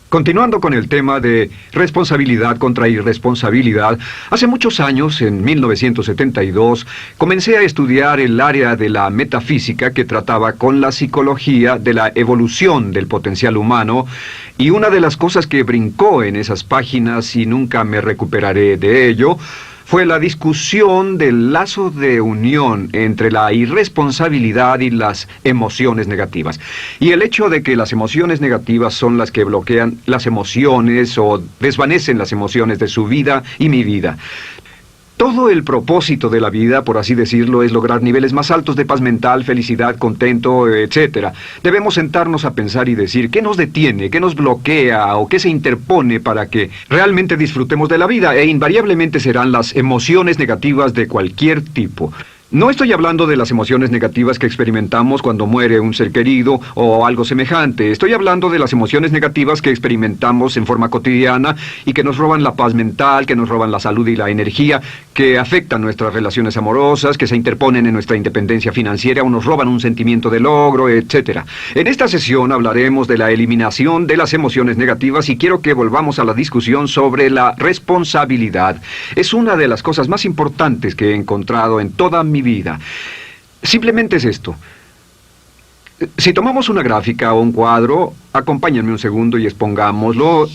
Continuando con el tema de responsabilidad contra irresponsabilidad, hace muchos años, en 1972, comencé a estudiar el área de la metafísica que trataba con la psicología de la evolución del potencial humano, y una de las cosas que brincó en esas páginas, y nunca me recuperaré de ello, fue la discusión del lazo de unión entre la irresponsabilidad y las emociones negativas. Y el hecho de que las emociones negativas son las que bloquean las emociones o desvanecen las emociones de su vida y mi vida. Todo el propósito de la vida, por así decirlo, es lograr niveles más altos de paz mental, felicidad, contento, etc. Debemos sentarnos a pensar y decir qué nos detiene, qué nos bloquea o qué se interpone para que realmente disfrutemos de la vida, e invariablemente serán las emociones negativas de cualquier tipo. No estoy hablando de las emociones negativas que experimentamos cuando muere un ser querido o algo semejante. Estoy hablando de las emociones negativas que experimentamos en forma cotidiana y que nos roban la paz mental, que nos roban la salud y la energía, que afectan nuestras relaciones amorosas, que se interponen en nuestra independencia financiera o nos roban un sentimiento de logro, etc. En esta sesión hablaremos de la eliminación de las emociones negativas y quiero que volvamos a la discusión sobre la responsabilidad. Es una de las cosas más importantes que he encontrado en toda mi vida. Simplemente es esto. Si tomamos una gráfica o un cuadro, acompáñenme un segundo y expongámoslo,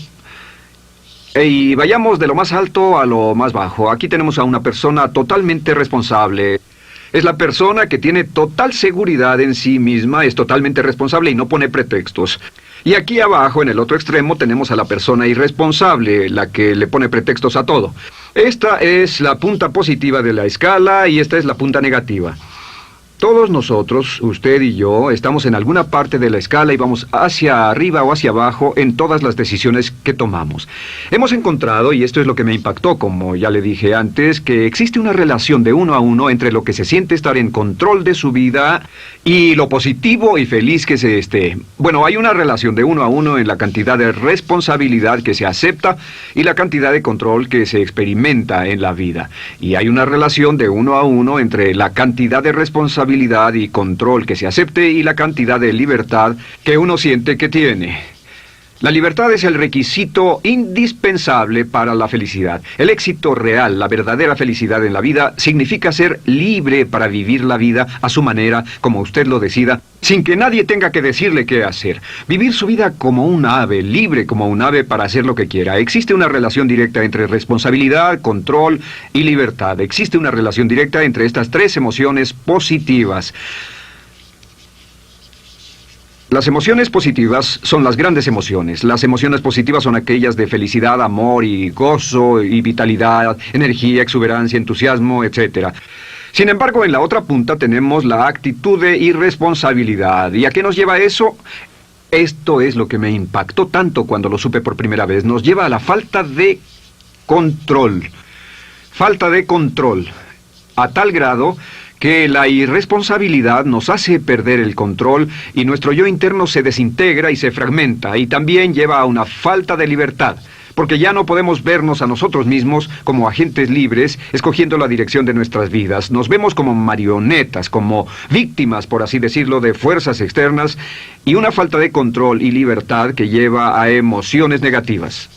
y vayamos de lo más alto a lo más bajo. Aquí tenemos a una persona totalmente responsable. Es la persona que tiene total seguridad en sí misma, es totalmente responsable y no pone pretextos. Y aquí abajo, en el otro extremo, tenemos a la persona irresponsable, la que le pone pretextos a todo. Esta es la punta positiva de la escala y esta es la punta negativa. Todos nosotros, usted y yo, estamos en alguna parte de la escala y vamos hacia arriba o hacia abajo en todas las decisiones que tomamos. Hemos encontrado, y esto es lo que me impactó, como ya le dije antes, que existe una relación de uno a uno entre lo que se siente estar en control de su vida y lo positivo y feliz que se esté. Bueno, hay una relación de uno a uno en la cantidad de responsabilidad que se acepta y la cantidad de control que se experimenta en la vida. Y hay una relación de uno a uno entre la cantidad de responsabilidad y control que se acepte y la cantidad de libertad que uno siente que tiene. La libertad es el requisito indispensable para la felicidad. El éxito real, la verdadera felicidad en la vida, significa ser libre para vivir la vida a su manera, como usted lo decida, sin que nadie tenga que decirle qué hacer. Vivir su vida como un ave, libre como un ave para hacer lo que quiera. Existe una relación directa entre responsabilidad, control y libertad. Existe una relación directa entre estas tres emociones positivas. Las emociones positivas son las grandes emociones. Las emociones positivas son aquellas de felicidad, amor y gozo y vitalidad, energía, exuberancia, entusiasmo, etc. Sin embargo, en la otra punta tenemos la actitud de irresponsabilidad. ¿Y a qué nos lleva eso? Esto es lo que me impactó tanto cuando lo supe por primera vez. Nos lleva a la falta de control. Falta de control. A tal grado que la irresponsabilidad nos hace perder el control y nuestro yo interno se desintegra y se fragmenta, y también lleva a una falta de libertad, porque ya no podemos vernos a nosotros mismos como agentes libres, escogiendo la dirección de nuestras vidas. Nos vemos como marionetas, como víctimas, por así decirlo, de fuerzas externas, y una falta de control y libertad que lleva a emociones negativas.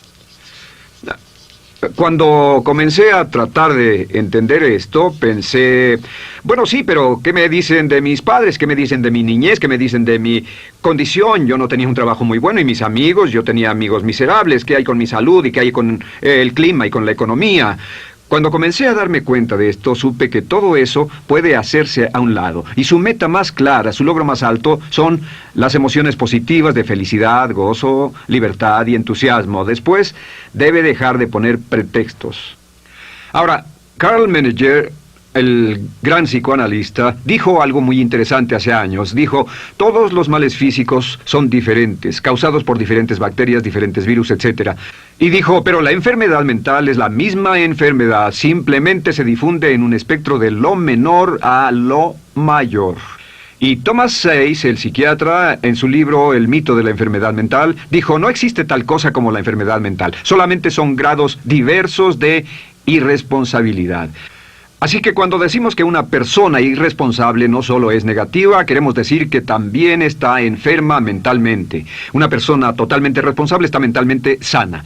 Cuando comencé a tratar de entender esto, pensé, bueno, sí, pero ¿qué me dicen de mis padres? ¿Qué me dicen de mi niñez? ¿Qué me dicen de mi condición? Yo no tenía un trabajo muy bueno y mis amigos, yo tenía amigos miserables. ¿Qué hay con mi salud y qué hay con el clima y con la economía? Cuando comencé a darme cuenta de esto, supe que todo eso puede hacerse a un lado. Y su meta más clara, su logro más alto, son las emociones positivas de felicidad, gozo, libertad y entusiasmo. Después, debe dejar de poner pretextos. Ahora, Carl Menninger, el gran psicoanalista, dijo algo muy interesante hace años. Dijo, todos los males físicos son diferentes, causados por diferentes bacterias, diferentes virus, etc. Y dijo, pero la enfermedad mental es la misma enfermedad, simplemente se difunde en un espectro de lo menor a lo mayor. Y Thomas Sayce, el psiquiatra, en su libro El mito de la enfermedad mental, dijo, no existe tal cosa como la enfermedad mental, solamente son grados diversos de irresponsabilidad. Así que cuando decimos que una persona irresponsable no solo es negativa, queremos decir que también está enferma mentalmente. Una persona totalmente responsable está mentalmente sana.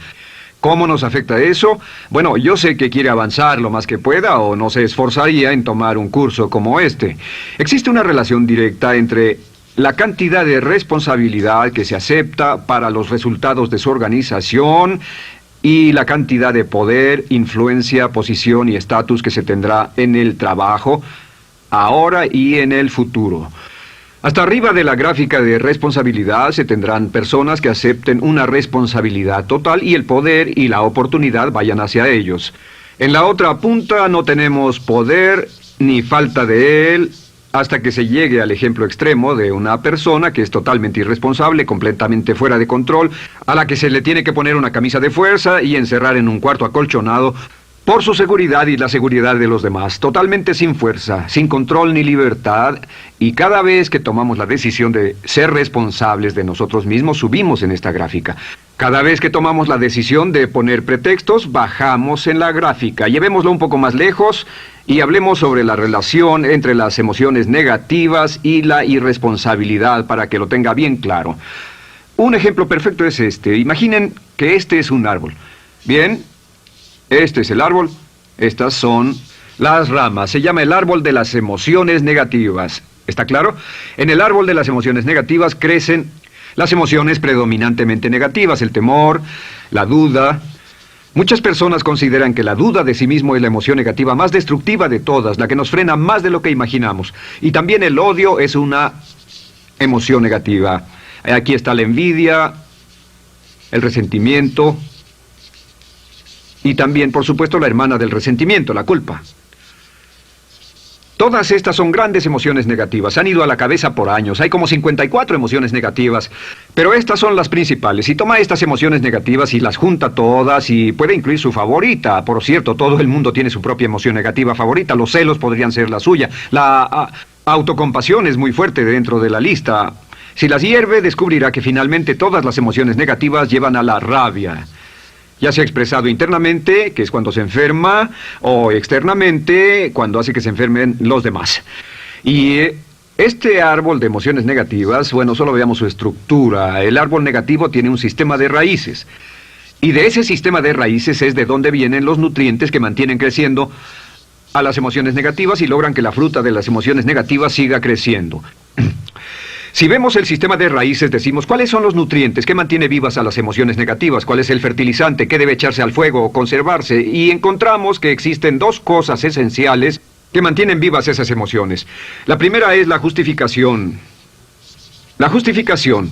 ¿Cómo nos afecta eso? Bueno, yo sé que quiere avanzar lo más que pueda o no se esforzaría en tomar un curso como este. Existe una relación directa entre la cantidad de responsabilidad que se acepta para los resultados de su organización y la cantidad de poder, influencia, posición y estatus que se tendrá en el trabajo, ahora y en el futuro. Hasta arriba de la gráfica de responsabilidad se tendrán personas que acepten una responsabilidad total y el poder y la oportunidad vayan hacia ellos. En la otra punta no tenemos poder ni falta de él, hasta que se llegue al ejemplo extremo de una persona que es totalmente irresponsable, completamente fuera de control, a la que se le tiene que poner una camisa de fuerza y encerrar en un cuarto acolchonado por su seguridad y la seguridad de los demás, totalmente sin fuerza, sin control ni libertad, y cada vez que tomamos la decisión de ser responsables de nosotros mismos, subimos en esta gráfica. Cada vez que tomamos la decisión de poner pretextos, bajamos en la gráfica. Llevémoslo un poco más lejos y hablemos sobre la relación entre las emociones negativas y la irresponsabilidad para que lo tenga bien claro. Un ejemplo perfecto es este. Imaginen que este es un árbol. Bien, este es el árbol, estas son las ramas. Se llama el árbol de las emociones negativas. ¿Está claro? En el árbol de las emociones negativas crecen las emociones predominantemente negativas, el temor, la duda. Muchas personas consideran que la duda de sí mismo es la emoción negativa más destructiva de todas, la que nos frena más de lo que imaginamos. Y también el odio es una emoción negativa. Aquí está la envidia, el resentimiento y también, por supuesto, la hermana del resentimiento, la culpa. Todas estas son grandes emociones negativas. Han ido a la cabeza por años. Hay como 54 emociones negativas. Pero estas son las principales. Si toma estas emociones negativas y las junta todas y puede incluir su favorita. Por cierto, todo el mundo tiene su propia emoción negativa favorita. Los celos podrían ser la suya. La autocompasión es muy fuerte dentro de la lista. Si las hierve, descubrirá que finalmente todas las emociones negativas llevan a la rabia. Ya sea expresado internamente, que es cuando se enferma, o externamente, cuando hace que se enfermen los demás. Y este árbol de emociones negativas, bueno, solo veamos su estructura. El árbol negativo tiene un sistema de raíces. Y de ese sistema de raíces es de donde vienen los nutrientes que mantienen creciendo a las emociones negativas y logran que la fruta de las emociones negativas siga creciendo. Si vemos el sistema de raíces, decimos, ¿cuáles son los nutrientes que mantiene vivas a las emociones negativas? ¿Cuál es el fertilizante? ¿Qué debe echarse al fuego o conservarse? Y encontramos que existen dos cosas esenciales que mantienen vivas esas emociones. La primera es la justificación. La justificación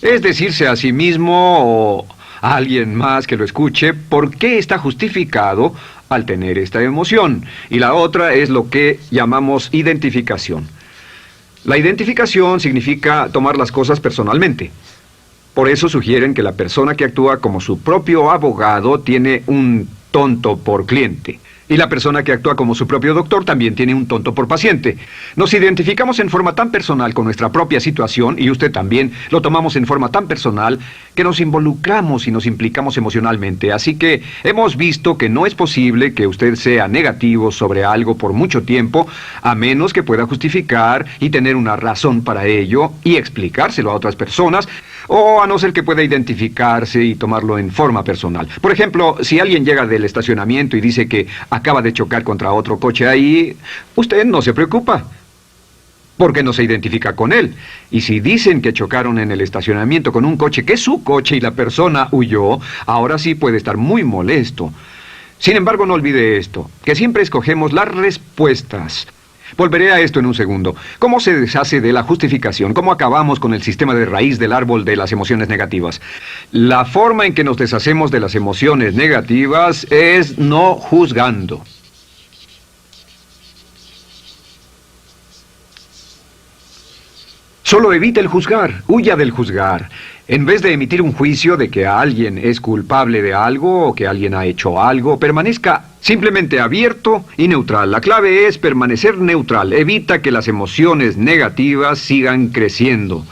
es decirse a sí mismo o a alguien más que lo escuche por qué está justificado al tener esta emoción. Y la otra es lo que llamamos identificación. La identificación significa tomar las cosas personalmente. Por eso sugieren que la persona que actúa como su propio abogado tiene un tonto por cliente. Y la persona que actúa como su propio doctor también tiene un tonto por paciente. Nos identificamos en forma tan personal con nuestra propia situación, y usted también, lo tomamos en forma tan personal, que nos involucramos y nos implicamos emocionalmente. Así que hemos visto que no es posible que usted sea negativo sobre algo por mucho tiempo, a menos que pueda justificar y tener una razón para ello y explicárselo a otras personas, o a no ser que pueda identificarse y tomarlo en forma personal. Por ejemplo, si alguien llega del estacionamiento y dice que acaba de chocar contra otro coche ahí, usted no se preocupa, porque no se identifica con él. Y si dicen que chocaron en el estacionamiento con un coche que es su coche y la persona huyó, ahora sí puede estar muy molesto. Sin embargo, no olvide esto, que siempre escogemos las respuestas. Volveré a esto en un segundo. ¿Cómo se deshace de la justificación? ¿Cómo acabamos con el sistema de raíz del árbol de las emociones negativas? La forma en que nos deshacemos de las emociones negativas es no juzgando. Solo evite el juzgar, huya del juzgar. En vez de emitir un juicio de que alguien es culpable de algo o que alguien ha hecho algo, permanezca simplemente abierto y neutral. La clave es permanecer neutral. Evita que las emociones negativas sigan creciendo.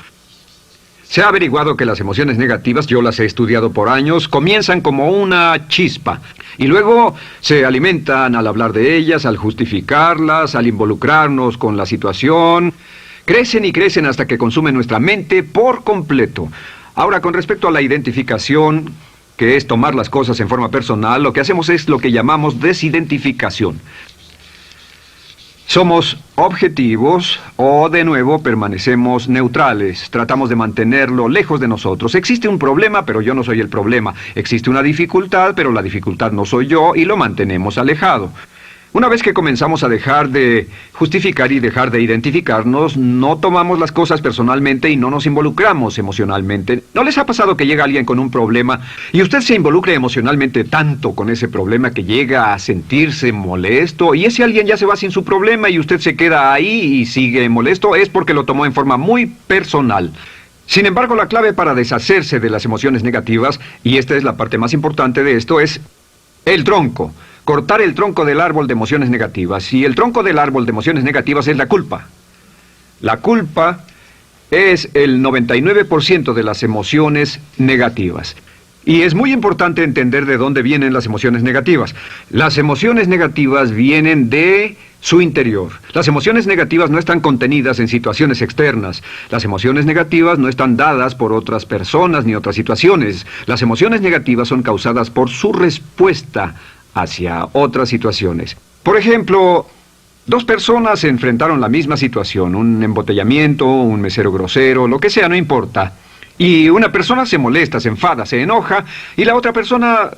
Se ha averiguado que las emociones negativas, yo las he estudiado por años, comienzan como una chispa y luego se alimentan al hablar de ellas, al justificarlas, al involucrarnos con la situación. Crecen y crecen hasta que consumen nuestra mente por completo. Ahora, con respecto a la identificación, que es tomar las cosas en forma personal, lo que hacemos es lo que llamamos desidentificación. Somos objetivos o, de nuevo, permanecemos neutrales. Tratamos de mantenerlo lejos de nosotros. Existe un problema, pero yo no soy el problema. Existe una dificultad, pero la dificultad no soy yo, y lo mantenemos alejado. Una vez que comenzamos a dejar de justificar y dejar de identificarnos, no tomamos las cosas personalmente y no nos involucramos emocionalmente. ¿No les ha pasado que llega alguien con un problema y usted se involucra emocionalmente tanto con ese problema que llega a sentirse molesto y ese alguien ya se va sin su problema y usted se queda ahí y sigue molesto? Es porque lo tomó en forma muy personal. Sin embargo, la clave para deshacerse de las emociones negativas, y esta es la parte más importante de esto, es el tronco. Cortar el tronco del árbol de emociones negativas. Y el tronco del árbol de emociones negativas es la culpa. La culpa es el 99% de las emociones negativas. Y es muy importante entender de dónde vienen las emociones negativas. Las emociones negativas vienen de su interior. Las emociones negativas no están contenidas en situaciones externas. Las emociones negativas no están dadas por otras personas ni otras situaciones. Las emociones negativas son causadas por su respuesta hacia otras situaciones. Por ejemplo, dos personas se enfrentaron la misma situación, un embotellamiento, un mesero grosero, lo que sea, no importa. Y una persona se molesta, se enfada, se enoja, y la otra persona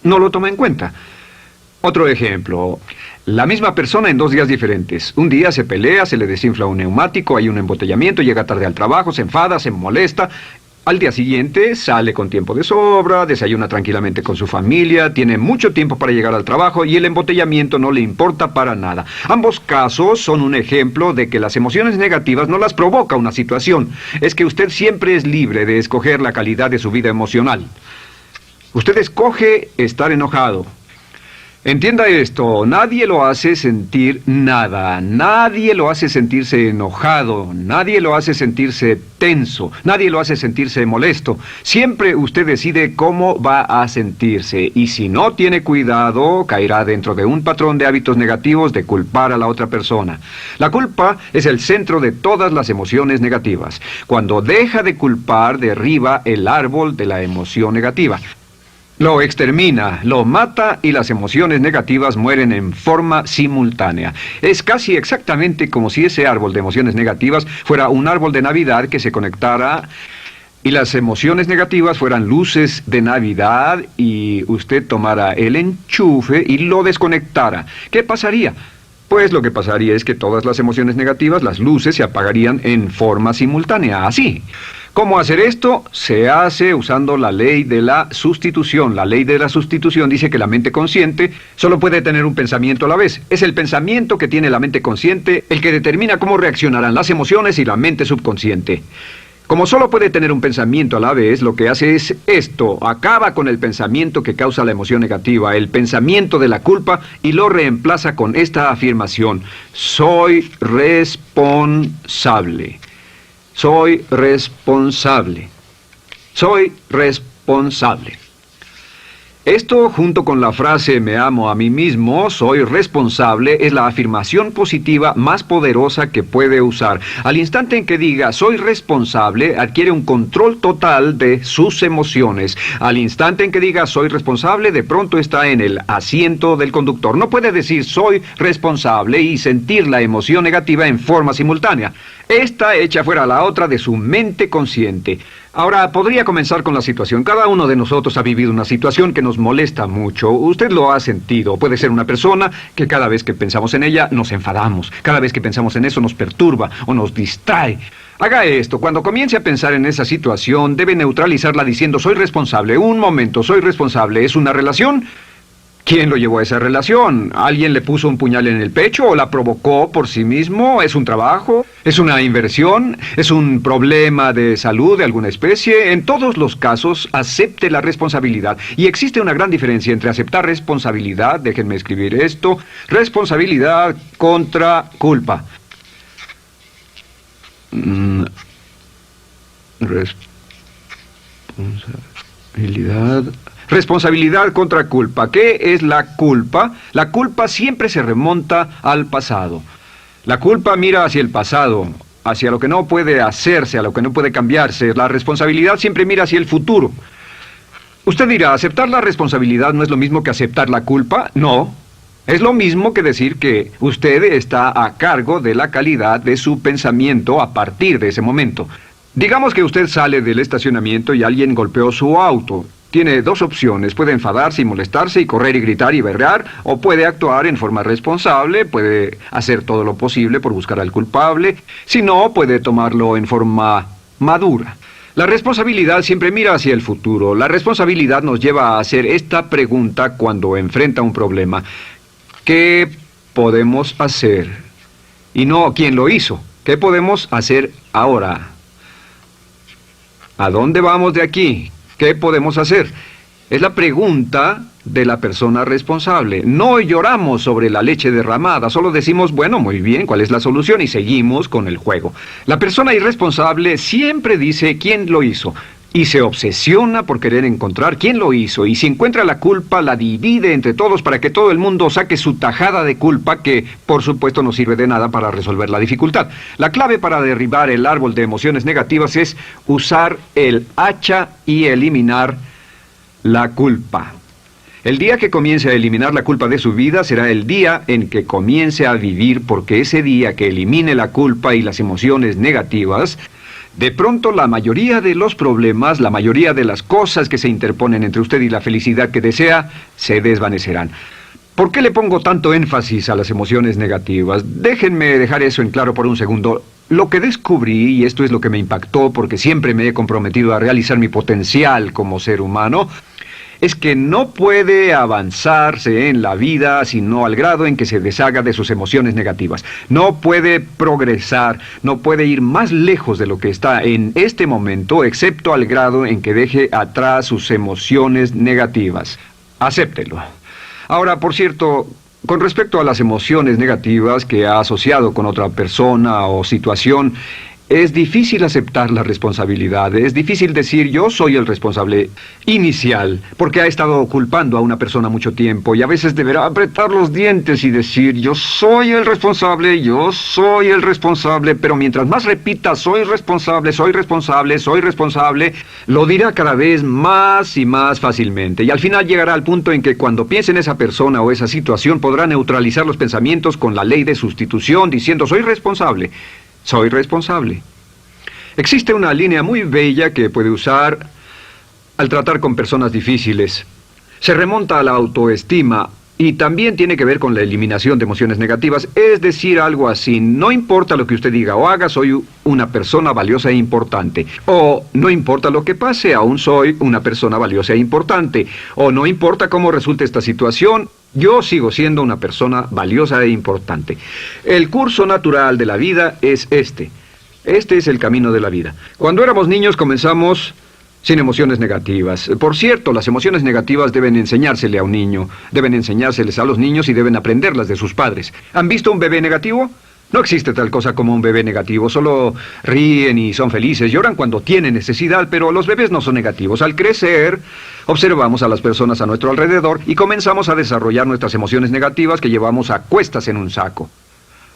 no lo toma en cuenta. Otro ejemplo, la misma persona en 2 días diferentes. Un día se pelea, se le desinfla un neumático, hay un embotellamiento, llega tarde al trabajo, se enfada, se molesta. Al día siguiente sale con tiempo de sobra, desayuna tranquilamente con su familia, tiene mucho tiempo para llegar al trabajo y el embotellamiento no le importa para nada. Ambos casos son un ejemplo de que las emociones negativas no las provoca una situación. Es que usted siempre es libre de escoger la calidad de su vida emocional. Usted escoge estar enojado. Entienda esto, nadie lo hace sentir nada, nadie lo hace sentirse enojado, nadie lo hace sentirse tenso, nadie lo hace sentirse molesto. Siempre usted decide cómo va a sentirse y si no tiene cuidado, caerá dentro de un patrón de hábitos negativos de culpar a la otra persona. La culpa es el centro de todas las emociones negativas. Cuando deja de culpar, derriba el árbol de la emoción negativa. Lo extermina, lo mata y las emociones negativas mueren en forma simultánea. Es casi exactamente como si ese árbol de emociones negativas fuera un árbol de Navidad que se conectara y las emociones negativas fueran luces de Navidad y usted tomara el enchufe y lo desconectara. ¿Qué pasaría? Pues lo que pasaría es que todas las emociones negativas, las luces, se apagarían en forma simultánea, así. ¿Cómo hacer esto? Se hace usando la ley de la sustitución. La ley de la sustitución dice que la mente consciente solo puede tener un pensamiento a la vez. Es el pensamiento que tiene la mente consciente el que determina cómo reaccionarán las emociones y la mente subconsciente. Como solo puede tener un pensamiento a la vez, lo que hace es esto: acaba con el pensamiento que causa la emoción negativa, el pensamiento de la culpa, y lo reemplaza con esta afirmación: soy responsable. Soy responsable. Soy responsable. Esto, junto con la frase me amo a mí mismo, soy responsable, es la afirmación positiva más poderosa que puede usar. Al instante en que diga soy responsable, adquiere un control total de sus emociones. Al instante en que diga soy responsable, de pronto está en el asiento del conductor. No puede decir soy responsable y sentir la emoción negativa en forma simultánea. Esta echa fuera la otra de su mente consciente. Ahora, podría comenzar con la situación. Cada uno de nosotros ha vivido una situación que nos molesta mucho. Usted lo ha sentido. Puede ser una persona que cada vez que pensamos en ella nos enfadamos. Cada vez que pensamos en eso nos perturba o nos distrae. Haga esto. Cuando comience a pensar en esa situación, debe neutralizarla diciendo soy responsable. Un momento, soy responsable. ¿Es una relación? ¿Quién lo llevó a esa relación? ¿Alguien le puso un puñal en el pecho o la provocó por sí mismo? ¿Es un trabajo? ¿Es una inversión? ¿Es un problema de salud de alguna especie? En todos los casos, acepte la responsabilidad. Y existe una gran diferencia entre aceptar responsabilidad, déjenme escribir esto, responsabilidad contra culpa. Responsabilidad. Responsabilidad contra culpa. ¿Qué es la culpa? La culpa siempre se remonta al pasado. La culpa mira hacia el pasado, hacia lo que no puede hacerse, a lo que no puede cambiarse. La responsabilidad siempre mira hacia el futuro. Usted dirá, ¿aceptar la responsabilidad no es lo mismo que aceptar la culpa? No. Es lo mismo que decir que usted está a cargo de la calidad de su pensamiento a partir de ese momento. Digamos que usted sale del estacionamiento y alguien golpeó su auto. Tiene dos opciones, puede enfadarse y molestarse y correr y gritar y berrear, o puede actuar en forma responsable, puede hacer todo lo posible por buscar al culpable, si no, puede tomarlo en forma madura. La responsabilidad siempre mira hacia el futuro. La responsabilidad nos lleva a hacer esta pregunta cuando enfrenta un problema. ¿Qué podemos hacer? Y no quién lo hizo. ¿Qué podemos hacer ahora? ¿A dónde vamos de aquí? ¿Qué podemos hacer? Es la pregunta de la persona responsable. No lloramos sobre la leche derramada, solo decimos, bueno, muy bien, ¿cuál es la solución? Y seguimos con el juego. La persona irresponsable siempre dice quién lo hizo y se obsesiona por querer encontrar quién lo hizo, y si encuentra la culpa la divide entre todos para que todo el mundo saque su tajada de culpa, que por supuesto no sirve de nada para resolver la dificultad. La clave para derribar el árbol de emociones negativas es usar el hacha y eliminar la culpa. El día que comience a eliminar la culpa de su vida será el día en que comience a vivir, porque ese día que elimine la culpa y las emociones negativas, de pronto la mayoría de los problemas, la mayoría de las cosas que se interponen entre usted y la felicidad que desea, se desvanecerán. ¿Por qué le pongo tanto énfasis a las emociones negativas? Déjenme dejar eso en claro por un segundo. Lo que descubrí, y esto es lo que me impactó porque siempre me he comprometido a realizar mi potencial como ser humano, es que no puede avanzarse en la vida sino al grado en que se deshaga de sus emociones negativas. No puede progresar, no puede ir más lejos de lo que está en este momento, excepto al grado en que deje atrás sus emociones negativas. Acéptelo. Ahora, por cierto, con respecto a las emociones negativas que ha asociado con otra persona o situación, es difícil aceptar la responsabilidad, es difícil decir yo soy el responsable inicial, porque ha estado culpando a una persona mucho tiempo y a veces deberá apretar los dientes y decir yo soy el responsable, pero mientras más repita soy responsable, lo dirá cada vez más y más fácilmente, y al final llegará al punto en que cuando piense en esa persona o esa situación podrá neutralizar los pensamientos con la ley de sustitución diciendo soy responsable. Soy responsable. Existe una línea muy bella que puede usar al tratar con personas difíciles. Se remonta a la autoestima y también tiene que ver con la eliminación de emociones negativas. Es decir, algo así, no importa lo que usted diga o haga, soy una persona valiosa e importante. O no importa lo que pase, aún soy una persona valiosa e importante. O no importa cómo resulte esta situación, yo sigo siendo una persona valiosa e importante. El curso natural de la vida es este. Este es el camino de la vida. Cuando éramos niños comenzamos sin emociones negativas. Por cierto, las emociones negativas deben enseñársele a un niño, deben enseñárseles a los niños y deben aprenderlas de sus padres. ¿Han visto un bebé negativo? No existe tal cosa como un bebé negativo, solo ríen y son felices, lloran cuando tienen necesidad, pero los bebés no son negativos. Al crecer, observamos a las personas a nuestro alrededor y comenzamos a desarrollar nuestras emociones negativas que llevamos a cuestas en un saco.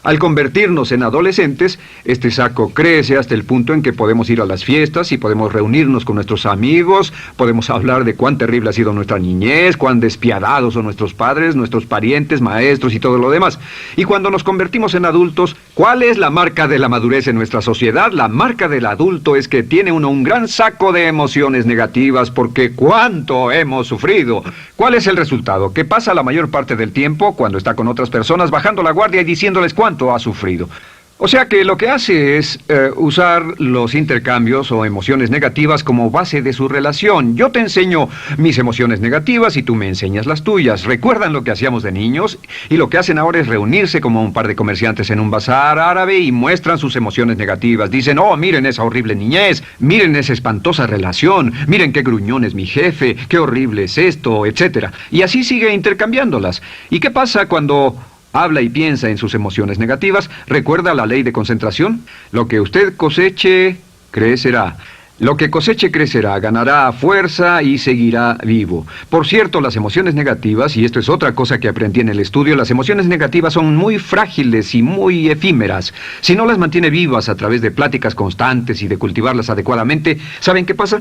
Al convertirnos en adolescentes, este saco crece hasta el punto en que podemos ir a las fiestas y podemos reunirnos con nuestros amigos, podemos hablar de cuán terrible ha sido nuestra niñez, cuán despiadados son nuestros padres, nuestros parientes, maestros y todo lo demás. Y cuando nos convertimos en adultos, ¿cuál es la marca de la madurez en nuestra sociedad? La marca del adulto es que tiene uno un gran saco de emociones negativas porque ¿cuánto hemos sufrido? ¿Cuál es el resultado? Que pasa la mayor parte del tiempo cuando está con otras personas bajando la guardia y diciéndoles cuánto ha sufrido. O sea que lo que hace es usar los intercambios o emociones negativas como base de su relación. Yo te enseño mis emociones negativas y tú me enseñas las tuyas. ¿Recuerdan lo que hacíamos de niños? Y lo que hacen ahora es reunirse como un par de comerciantes en un bazar árabe y muestran sus emociones negativas. Dicen, oh, miren esa horrible niñez, miren esa espantosa relación, miren qué gruñón es mi jefe, qué horrible es esto, etc. Y así sigue intercambiándolas. ¿Y qué pasa cuando habla y piensa en sus emociones negativas? ¿Recuerda la ley de concentración? Lo que usted coseche, crecerá. Lo que coseche crecerá, ganará fuerza y seguirá vivo. Por cierto, las emociones negativas, y esto es otra cosa que aprendí en el estudio, las emociones negativas son muy frágiles y muy efímeras. Si no las mantiene vivas a través de pláticas constantes y de cultivarlas adecuadamente, ¿saben qué pasa?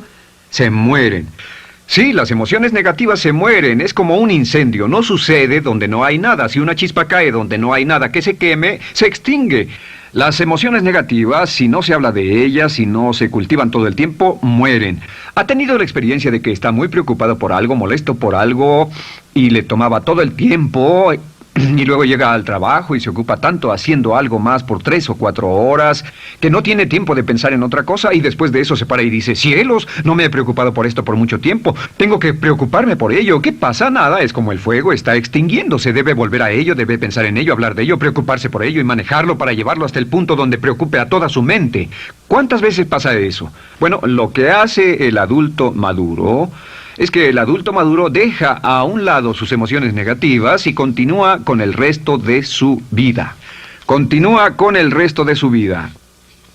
Se mueren. Sí, las emociones negativas se mueren, es como un incendio, no sucede donde no hay nada. Si una chispa cae donde no hay nada que se queme, se extingue. Las emociones negativas, si no se habla de ellas, si no se cultivan todo el tiempo, mueren. ¿Ha tenido la experiencia de que está muy preocupado por algo, molesto por algo, y le tomaba todo el tiempo, y luego llega al trabajo y se ocupa tanto haciendo algo más por 3 o 4 horas, que no tiene tiempo de pensar en otra cosa, y después de eso se para y dice, cielos, no me he preocupado por esto por mucho tiempo, tengo que preocuparme por ello? ¿Qué pasa? Nada, es como el fuego, está extinguiéndose, debe volver a ello, debe pensar en ello, hablar de ello, preocuparse por ello y manejarlo para llevarlo hasta el punto donde preocupe a toda su mente. ¿Cuántas veces pasa eso? Bueno, lo que hace el adulto maduro es que el adulto maduro deja a un lado sus emociones negativas y continúa con el resto de su vida. Continúa con el resto de su vida.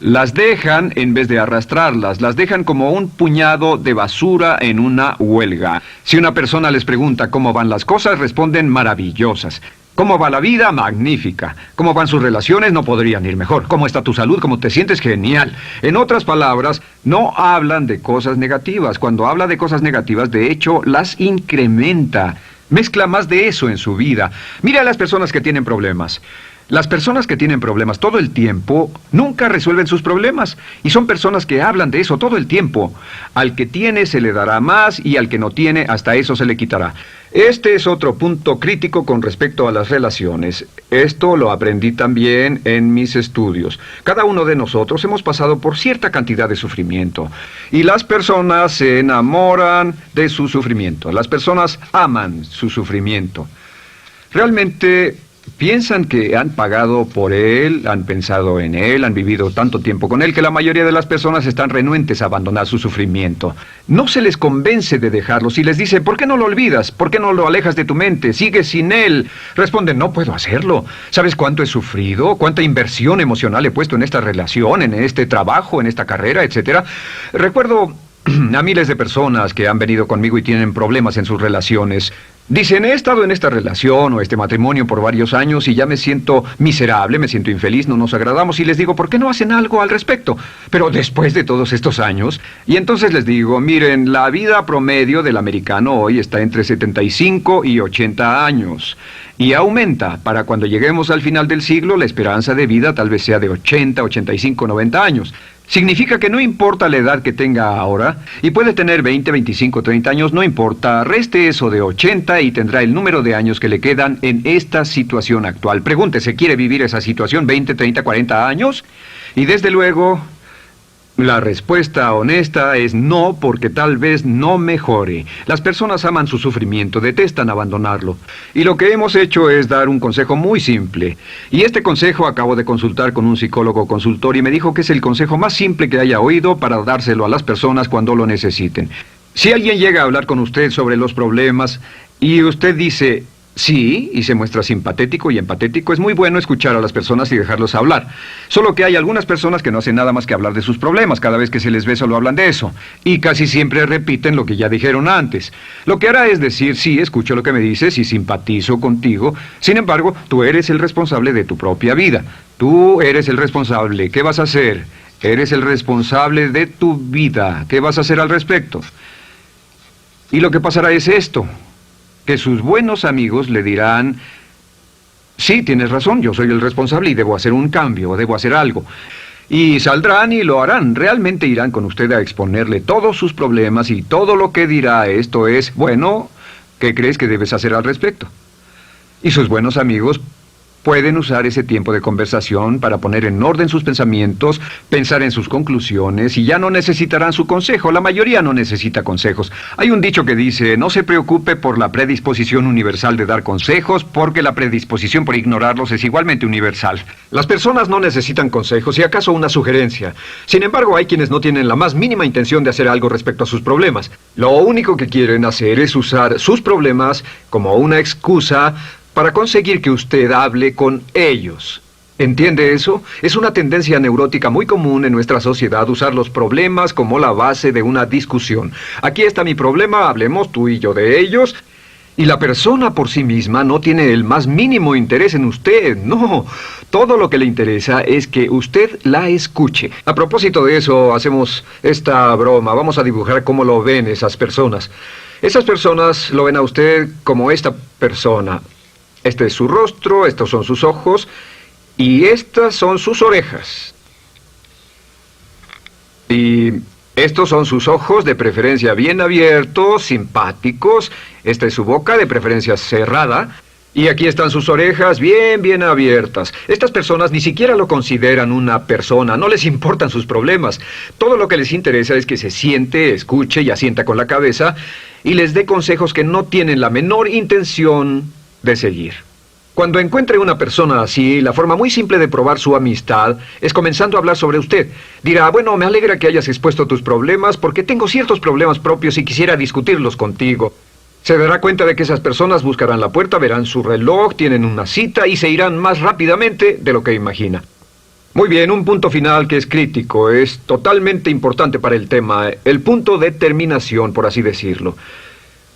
Las dejan en vez de arrastrarlas, las dejan como un puñado de basura en una huelga. Si una persona les pregunta cómo van las cosas, responden maravillosas. ¿Cómo va la vida? Magnífica. ¿Cómo van sus relaciones? No podrían ir mejor. ¿Cómo está tu salud? ¿Cómo te sientes? Genial. En otras palabras, no hablan de cosas negativas. Cuando habla de cosas negativas, de hecho, las incrementa. Mezcla más de eso en su vida. Mira a las personas que tienen problemas. Las personas que tienen problemas todo el tiempo nunca resuelven sus problemas, y son personas que hablan de eso todo el tiempo. Al que tiene se le dará más, y al que no tiene hasta eso se le quitará. Este es otro punto crítico con respecto a las relaciones. Esto lo aprendí también en mis estudios. Cada uno de nosotros hemos pasado por cierta cantidad de sufrimiento, y las personas se enamoran de su sufrimiento. Las personas aman su sufrimiento. Realmente piensan que han pagado por él, han pensado en él, han vivido tanto tiempo con él, que la mayoría de las personas están renuentes a abandonar su sufrimiento. No se les convence de dejarlo. Si les dice, ¿por qué no lo olvidas? ¿Por qué no lo alejas de tu mente? ¿Sigues sin él? Responden, no puedo hacerlo. ¿Sabes cuánto he sufrido? ¿Cuánta inversión emocional he puesto en esta relación, en este trabajo, en esta carrera, etcétera? Recuerdo a miles de personas que han venido conmigo y tienen problemas en sus relaciones. Dicen, he estado en esta relación o este matrimonio por varios años y ya me siento miserable, me siento infeliz, no nos agradamos, y les digo, ¿por qué no hacen algo al respecto? Pero después de todos estos años, y entonces les digo, miren, la vida promedio del americano hoy está entre 75 y 80 años. Y aumenta. Para cuando lleguemos al final del siglo, la esperanza de vida tal vez sea de 80, 85, 90 años. Significa que no importa la edad que tenga ahora, y puede tener 20, 25, 30 años, no importa, reste eso de 80 y tendrá el número de años que le quedan en esta situación actual. Pregúntese, ¿quiere vivir esa situación 20, 30, 40 años? Y desde luego, la respuesta honesta es no, porque tal vez no mejore. Las personas aman su sufrimiento, detestan abandonarlo. Y lo que hemos hecho es dar un consejo muy simple. Y este consejo acabo de consultar con un psicólogo consultor y me dijo que es el consejo más simple que haya oído para dárselo a las personas cuando lo necesiten. Si alguien llega a hablar con usted sobre los problemas y usted dice sí, y se muestra simpatético y empatético, es muy bueno escuchar a las personas y dejarlos hablar. Solo que hay algunas personas que no hacen nada más que hablar de sus problemas. Cada vez que se les ve solo hablan de eso. Y casi siempre repiten lo que ya dijeron antes. Lo que hará es decir, sí, escucho lo que me dices y simpatizo contigo. Sin embargo, tú eres el responsable de tu propia vida. Tú eres el responsable. ¿Qué vas a hacer? Eres el responsable de tu vida. ¿Qué vas a hacer al respecto? Y lo que pasará es esto, que sus buenos amigos le dirán, sí, tienes razón, yo soy el responsable y debo hacer un cambio, debo hacer algo. Y saldrán y lo harán, realmente irán con usted a exponerle todos sus problemas y todo lo que dirá esto es, bueno, ¿qué crees que debes hacer al respecto? Y sus buenos amigos pueden usar ese tiempo de conversación para poner en orden sus pensamientos, pensar en sus conclusiones, y ya no necesitarán su consejo. La mayoría no necesita consejos. Hay un dicho que dice, no se preocupe por la predisposición universal de dar consejos, porque la predisposición por ignorarlos es igualmente universal. Las personas no necesitan consejos, y acaso una sugerencia. Sin embargo, hay quienes no tienen la más mínima intención de hacer algo respecto a sus problemas. Lo único que quieren hacer es usar sus problemas como una excusa para conseguir que usted hable con ellos. ¿Entiende eso? Es una tendencia neurótica muy común en nuestra sociedad usar los problemas como la base de una discusión. Aquí está mi problema, hablemos tú y yo de ellos. Y la persona por sí misma no tiene el más mínimo interés en usted, no. Todo lo que le interesa es que usted la escuche. A propósito de eso, hacemos esta broma. Vamos a dibujar cómo lo ven esas personas. Esas personas lo ven a usted como esta persona. Este es su rostro, estos son sus ojos y estas son sus orejas. Y estos son sus ojos, de preferencia bien abiertos, simpáticos. Esta es su boca, de preferencia cerrada. Y aquí están sus orejas bien abiertas. Estas personas ni siquiera lo consideran una persona, no les importan sus problemas. Todo lo que les interesa es que se siente, escuche y asienta con la cabeza y les dé consejos que no tienen la menor intención de seguir. Cuando encuentre una persona así, la forma muy simple de probar su amistad es comenzando a hablar sobre usted. Dirá, bueno, me alegra que hayas expuesto tus problemas porque tengo ciertos problemas propios y quisiera discutirlos contigo. Se dará cuenta de que esas personas buscarán la puerta, verán su reloj, tienen una cita y se irán más rápidamente de lo que imagina. Muy bien, un punto final que es crítico, es totalmente importante para el tema, el punto de terminación, por así decirlo.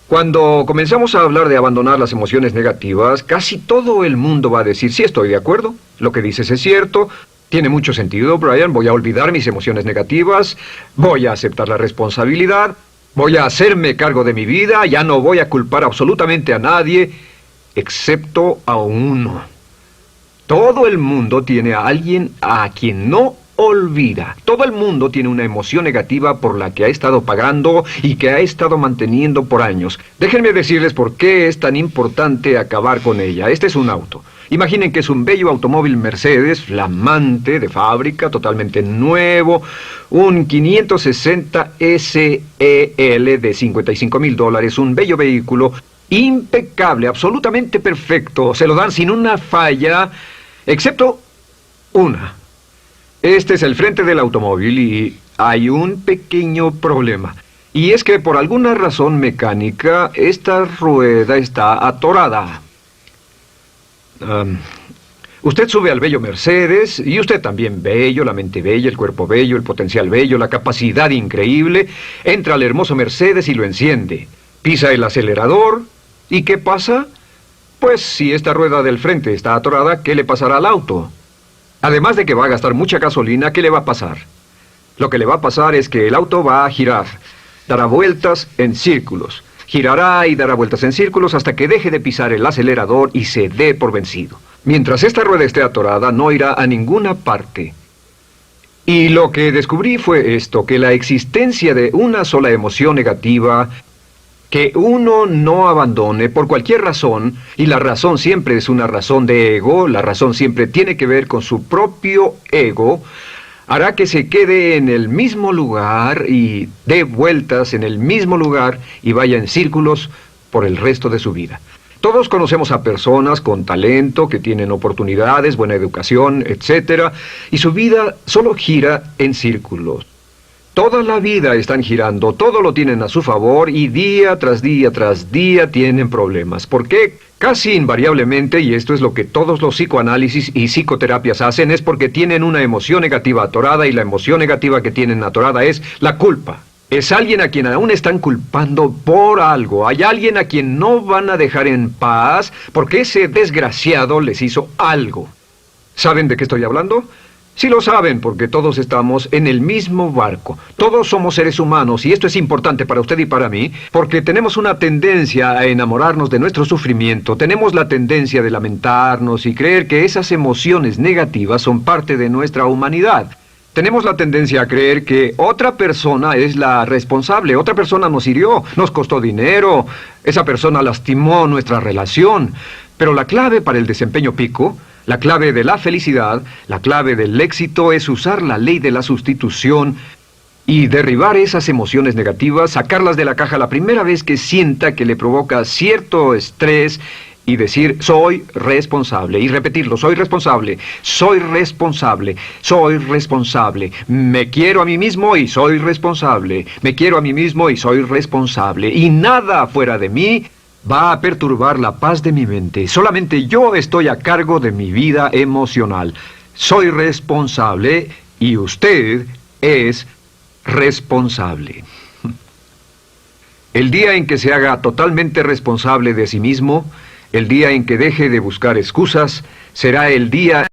Cuando comenzamos a hablar de abandonar las emociones negativas, casi todo el mundo va a decir, sí, estoy de acuerdo, lo que dices es cierto, tiene mucho sentido, Brian, voy a olvidar mis emociones negativas, voy a aceptar la responsabilidad, voy a hacerme cargo de mi vida, ya no voy a culpar absolutamente a nadie, excepto a uno. Todo el mundo tiene a alguien a quien no olvida. Todo el mundo tiene una emoción negativa por la que ha estado pagando y que ha estado manteniendo por años. Déjenme decirles por qué es tan importante acabar con ella. Este es un auto. Imaginen que es un bello automóvil Mercedes, flamante, de fábrica, totalmente nuevo, un 560 SEL de $55,000, un bello vehículo, impecable, absolutamente perfecto. Se lo dan sin una falla, excepto una. Este es el frente del automóvil y hay un pequeño problema. Y es que por alguna razón mecánica, esta rueda está atorada. Usted sube al bello Mercedes, y usted también bello, la mente bella, el cuerpo bello, el potencial bello, la capacidad increíble. Entra al hermoso Mercedes y lo enciende. Pisa el acelerador, ¿y qué pasa? Pues si esta rueda del frente está atorada, ¿qué le pasará al auto? Además de que va a gastar mucha gasolina, ¿qué le va a pasar? Lo que le va a pasar es que el auto va a girar, dará vueltas en círculos. Girará y dará vueltas en círculos hasta que deje de pisar el acelerador y se dé por vencido. Mientras esta rueda esté atorada, no irá a ninguna parte. Y lo que descubrí fue esto, que la existencia de una sola emoción negativa que uno no abandone por cualquier razón, y la razón siempre es una razón de ego, la razón siempre tiene que ver con su propio ego, hará que se quede en el mismo lugar y dé vueltas en el mismo lugar y vaya en círculos por el resto de su vida. Todos conocemos a personas con talento, que tienen oportunidades, buena educación, etc., y su vida solo gira en círculos. Toda la vida están girando, todo lo tienen a su favor y día tras día tras día tienen problemas. ¿Por qué? Casi invariablemente, y esto es lo que todos los psicoanálisis y psicoterapias hacen, es porque tienen una emoción negativa atorada y la emoción negativa que tienen atorada es la culpa. Es alguien a quien aún están culpando por algo. Hay alguien a quien no van a dejar en paz porque ese desgraciado les hizo algo. ¿Saben de qué estoy hablando? Sí lo saben, porque todos estamos en el mismo barco. Todos somos seres humanos, y esto es importante para usted y para mí, porque tenemos una tendencia a enamorarnos de nuestro sufrimiento. Tenemos la tendencia de lamentarnos y creer que esas emociones negativas son parte de nuestra humanidad. Tenemos la tendencia a creer que otra persona es la responsable, otra persona nos hirió, nos costó dinero, esa persona lastimó nuestra relación. Pero la clave para el desempeño pico, la clave de la felicidad, la clave del éxito es usar la ley de la sustitución y derribar esas emociones negativas, sacarlas de la caja la primera vez que sienta que le provoca cierto estrés y decir, soy responsable, y repetirlo, soy responsable, soy responsable, soy responsable, me quiero a mí mismo y soy responsable, me quiero a mí mismo y soy responsable, y nada fuera de mí va a perturbar la paz de mi mente. Solamente yo estoy a cargo de mi vida emocional. Soy responsable y usted es responsable. El día en que se haga totalmente responsable de sí mismo, el día en que deje de buscar excusas, será el día